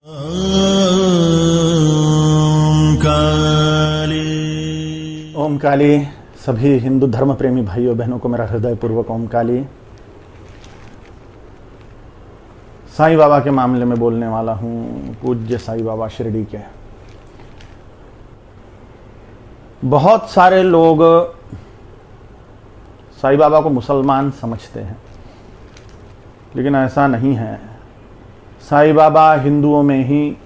ओम काली। सभी हिंदू धर्म प्रेमी भाइयों बहनों को मेरा हृदयपूर्वक ओम काली। साईं बाबा के मामले में बोलने वाला हूं, पूज्य साईं बाबा शिरडी के। बहुत सारे लोग साईं बाबा को मुसलमान समझते हैं, लेकिन ऐसा नहीं है। साईं बाबा हिंदुओं में ही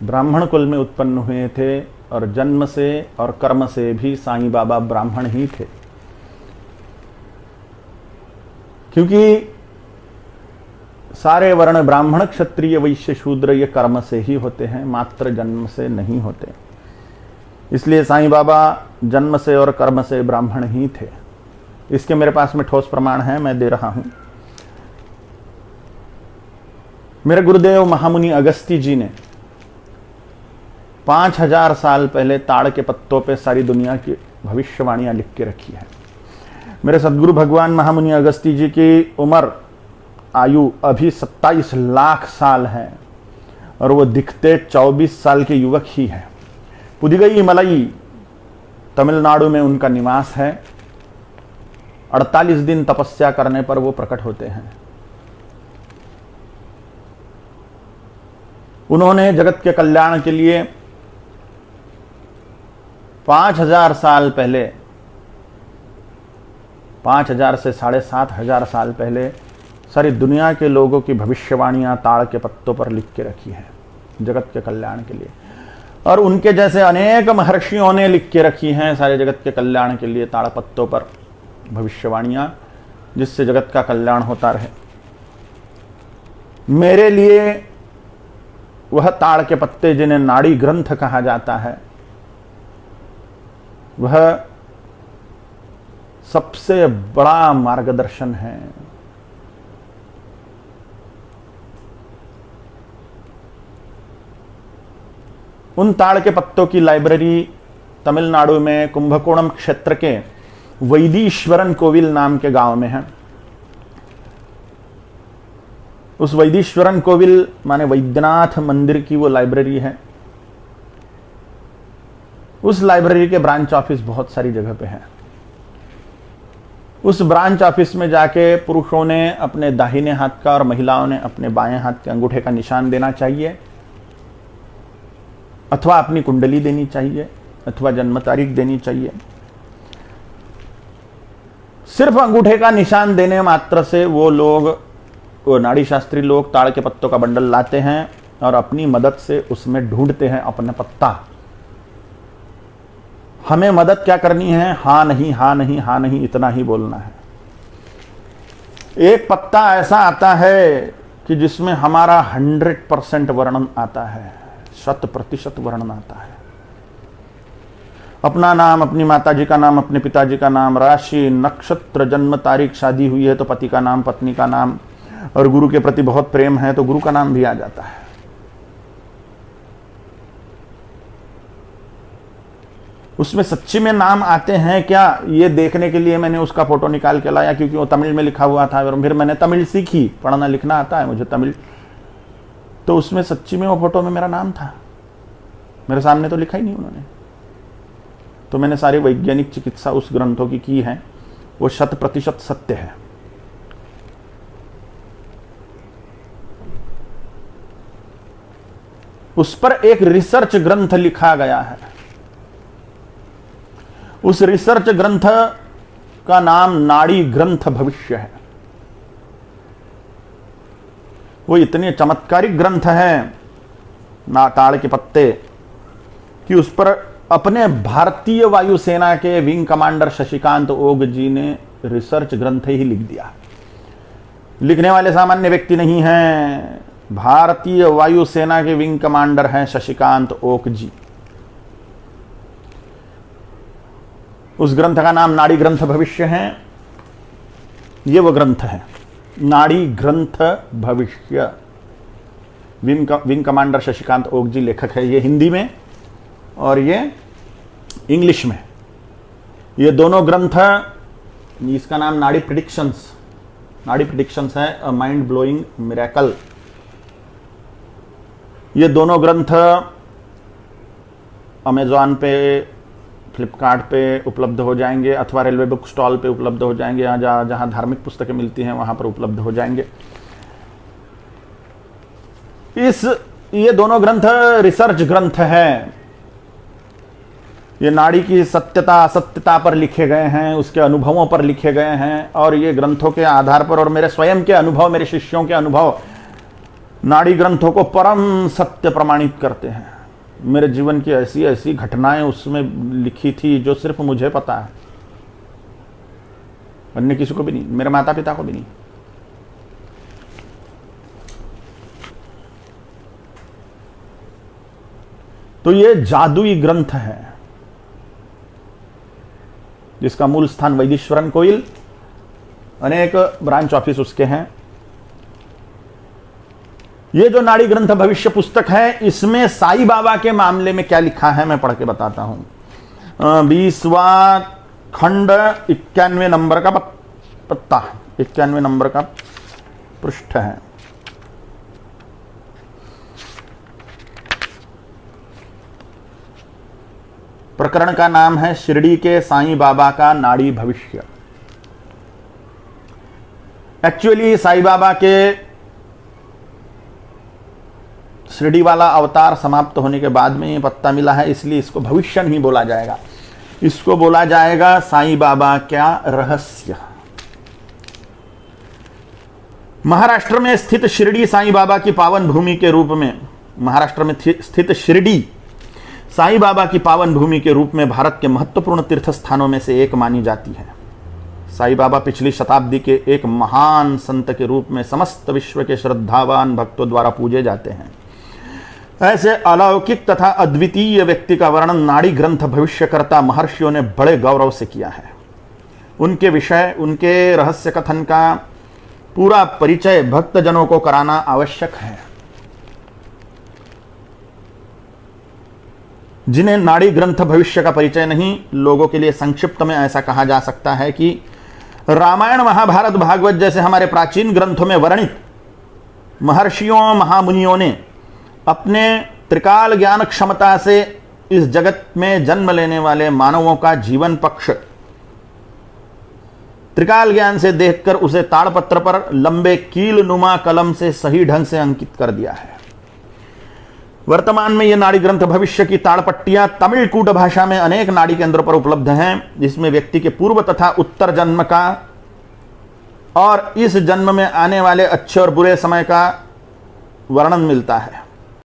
ब्राह्मण कुल में उत्पन्न हुए थे और जन्म से और कर्म से भी साईं बाबा ब्राह्मण ही थे, क्योंकि सारे वर्ण ब्राह्मण क्षत्रिय वैश्य शूद्र ये कर्म से ही होते हैं, मात्र जन्म से नहीं होते। इसलिए साईं बाबा जन्म से और कर्म से ब्राह्मण ही थे। इसके मेरे पास में ठोस प्रमाण है, मैं दे रहा हूं। मेरे गुरुदेव महामुनि अगस्त्य जी ने 5000 साल पहले ताड़ के पत्तों पे सारी दुनिया की भविष्यवाणियां लिख के रखी है। मेरे सदगुरु भगवान महामुनि अगस्त्य जी की उम्र आयु अभी 27 लाख साल है और वो दिखते 24 साल के युवक ही है। पुदिगई मलई तमिलनाडु में उनका निवास है। 48 दिन तपस्या करने पर वो प्रकट होते हैं। उन्होंने जगत के कल्याण के लिए 5000 साल पहले, 5000 से 7500 साल पहले सारी दुनिया के लोगों की भविष्यवाणियां ताड़ के पत्तों पर लिख के रखी है जगत के कल्याण के लिए। और उनके जैसे अनेक महर्षियों ने लिख के रखी हैं सारे जगत के कल्याण के लिए ताड़ पत्तों पर भविष्यवाणियां, जिससे जगत का कल्याण होता रहे। मेरे लिए वह ताड़ के पत्ते जिन्हें नाड़ी ग्रंथ कहा जाता है, वह सबसे बड़ा मार्गदर्शन है। उन ताड़ के पत्तों की लाइब्रेरी तमिलनाडु में कुंभकोणम क्षेत्र के वैदीश्वरन कोविल नाम के गांव में है। उस वैदीश्वरन कोविल माने वैद्यनाथ मंदिर की वो लाइब्रेरी है। उस लाइब्रेरी के ब्रांच ऑफिस बहुत सारी जगह पे है। उस ब्रांच ऑफिस में जाके पुरुषों ने अपने दाहिने हाथ का और महिलाओं ने अपने बाएं हाथ के अंगूठे का निशान देना चाहिए, अथवा अपनी कुंडली देनी चाहिए, अथवा जन्म तारीख देनी चाहिए। सिर्फ अंगूठे का निशान देने मात्र से वो लोग, वो नाड़ी शास्त्री लोग ताड़ के पत्तों का बंडल लाते हैं और अपनी मदद से उसमें ढूंढते हैं अपना पत्ता। हमें मदद क्या करनी है? हां नहीं, हां नहीं, हां नहीं, इतना ही बोलना है। एक पत्ता ऐसा आता है कि जिसमें हमारा 100% वर्णन आता है, 100% वर्णन आता है। अपना नाम, अपनी माताजी का नाम, अपने पिताजी का नाम, राशि, नक्षत्र, जन्म तारीख, शादी हुई है तो पति का नाम, पत्नी का नाम, और गुरु के प्रति बहुत प्रेम है तो गुरु का नाम भी आ जाता है। उसमें सच्ची में नाम आते हैं क्या, ये देखने के लिए मैंने उसका फोटो निकाल के लाया, क्योंकि वो तमिल में लिखा हुआ था और फिर मैंने तमिल सीखी, पढ़ना लिखना आता है मुझे तमिल, तो उसमें सच्ची में वो फोटो में मेरा नाम था। मेरे सामने तो लिखा ही नहीं उन्होंने। तो मैंने सारी वैज्ञानिक चिकित्सा उस ग्रंथों की है, वो 100% सत्य है। उस पर एक रिसर्च ग्रंथ लिखा गया है। उस रिसर्च ग्रंथ का नाम नाड़ी ग्रंथ भविष्य है। वो इतने चमत्कारिक ग्रंथ है ना ताड़ के पत्ते कि उस पर अपने भारतीय वायुसेना के विंग कमांडर शशिकांत ओक जी ने रिसर्च ग्रंथ ही लिख दिया। लिखने वाले सामान्य व्यक्ति नहीं हैं, भारतीय वायुसेना के विंग कमांडर हैं शशिकांत ओक जी। उस ग्रंथ का नाम नाड़ी ग्रंथ भविष्य है। ये वो ग्रंथ है, नाड़ी ग्रंथ भविष्य। विंग कमांडर शशिकांत ओक जी लेखक है। ये हिंदी में और ये इंग्लिश में, ये दोनों ग्रंथ। इसका नाम नाड़ी प्रेडिक्शंस है, अ माइंड ब्लोइंग मिरेकल। ये दोनों ग्रंथ अमेज़ॉन पे, फ्लिपकार्ट पे उपलब्ध हो जाएंगे अथवा रेलवे बुक स्टॉल पे उपलब्ध हो जाएंगे, जहाँ धार्मिक पुस्तकें मिलती हैं वहाँ पर उपलब्ध हो जाएंगे। ये दोनों ग्रंथ रिसर्च ग्रंथ हैं। ये नाड़ी की सत्यता असत्यता पर लिखे गए हैं, उसके अनुभवों पर लिखे गए हैं, और ये ग्रंथों के आधार पर और मेरे स्वयं के अनुभव, मेरे शिष्यों के अनुभव नाड़ी ग्रंथों को परम सत्य प्रमाणित करते हैं। मेरे जीवन की ऐसी ऐसी घटनाएं उसमें लिखी थी जो सिर्फ मुझे पता है, अन्य किसी को भी नहीं, मेरे माता पिता को भी नहीं। तो ये जादुई ग्रंथ है जिसका मूल स्थान वैदीश्वरन कोइल, अनेक ब्रांच ऑफिस उसके हैं। ये जो नाड़ी ग्रंथ भविष्य पुस्तक है, इसमें साईं बाबा के मामले में क्या लिखा है मैं पढ़ के बताता हूं। 20वां खंड 91 नंबर का पत्ता, 91 नंबर का पृष्ठ है। प्रकरण का नाम है शिरडी के साईं बाबा का नाड़ी भविष्य। एक्चुअली साईं बाबा के शिरडी वाला अवतार समाप्त होने के बाद में ये पत्ता मिला है, इसलिए इसको भविष्य नहीं बोला जाएगा, इसको बोला जाएगा साईं बाबा क्या रहस्य। महाराष्ट्र में स्थित शिरडी साईं बाबा की पावन भूमि के रूप में, महाराष्ट्र में स्थित शिरडी साईं बाबा की पावन भूमि के रूप में भारत के महत्वपूर्ण तीर्थ स्थानों में से एक मानी जाती है। साईं बाबा पिछली शताब्दी के एक महान संत के रूप में समस्त विश्व के श्रद्धावान भक्तों द्वारा पूजे जाते हैं। ऐसे अलौकिक तथा अद्वितीय व्यक्ति का वर्णन नाड़ी ग्रंथ भविष्यकर्ता महर्षियों ने बड़े गौरव से किया है। उनके विषय, उनके रहस्य कथन का पूरा परिचय भक्तजनों को कराना आवश्यक है। जिन्हें नाड़ी ग्रंथ भविष्य का परिचय नहीं, लोगों के लिए संक्षिप्त में ऐसा कहा जा सकता है कि रामायण, महाभारत, भागवत जैसे हमारे प्राचीन ग्रंथों में वर्णित महर्षियों, महामुनियों ने अपने त्रिकाल ज्ञान क्षमता से इस जगत में जन्म लेने वाले मानवों का जीवन पक्ष त्रिकाल ज्ञान से देखकर उसे ताड़पत्र पर लंबे कील नुमा कलम से सही ढंग से अंकित कर दिया है। वर्तमान में ये नाड़ी ग्रंथ भविष्य की ताड़पट्टियां तमिल कूट भाषा में अनेक नाड़ी केंद्रों पर उपलब्ध हैं, जिसमें व्यक्ति के पूर्व तथा उत्तर जन्म का और इस जन्म में आने वाले अच्छे और बुरे समय का वर्णन मिलता है।